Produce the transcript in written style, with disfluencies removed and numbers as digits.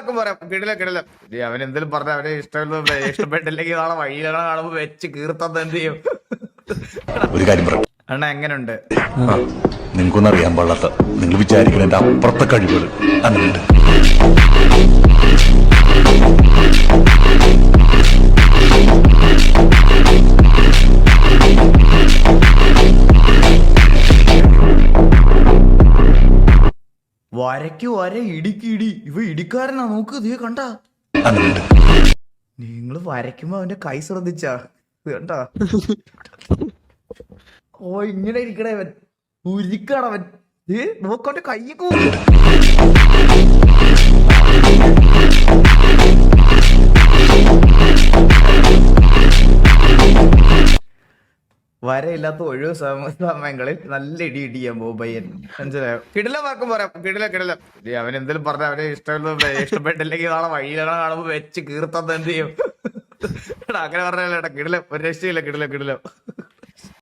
വാക്കും പറയാം. കിടില അവൻ എന്തെങ്കിലും പറഞ്ഞ അവനെ ഇഷ്ടപ്പെട്ടില്ലെങ്കിൽ നാളെ വഴിയിലാണ് കാണുമ്പോ വെച്ച് കീർത്തന്ന് എന്ത് ചെയ്യും? ഒരു കാര്യം പറയാം, അണ്ണാ എങ്ങനുണ്ട്? നിങ്ങൾക്കൊന്നും അറിയാൻ പാടില്ലാത്ത നിങ്ങൾ വിചാരിക്കുന്ന എന്റെ അപ്പുറത്തെ കഴിവുകൾ അങ്ങനെയുണ്ട്. വരയ്ക്ക് വര, ഇടിക്ക് ഇടി. ഇവ ഇടിക്കാരനാ, നോക്ക് നീ കണ്ടാ? അങ്ങനെയുണ്ട്. നിങ്ങള് വരയ്ക്കുമ്പോ അവന്റെ കൈ ശ്രദ്ധിച്ചാ? ഇത് കണ്ടാ? ഓ ഇങ്ങനെ ഇരിക്കണേ അവൻ, ഉരിക്കാണവൻ. നോക്കവന്റെ കൈയൊക്കെ വരയില്ലാത്ത ഒഴിവ് സമയങ്ങളിൽ നല്ല ഇടി ഇടിയാൻ പോകും പയ്യൻ. മനസ്സിലായോ? കിടില വാക്കും പറയാം. കിടില അവൻ എന്തെങ്കിലും പറഞ്ഞ അവനെ ഇഷ്ടപ്പെട്ടില്ലെങ്കിൽ നാളെ വഴിയിലാണ് കാണുമ്പോ വെച്ച് കീർത്തന്ന് എന്ത് ചെയ്യും? അങ്ങനെ പറഞ്ഞാലേട്ടാ കിടിലം. ഒരു രക്ഷയില്ല. കിടിലം.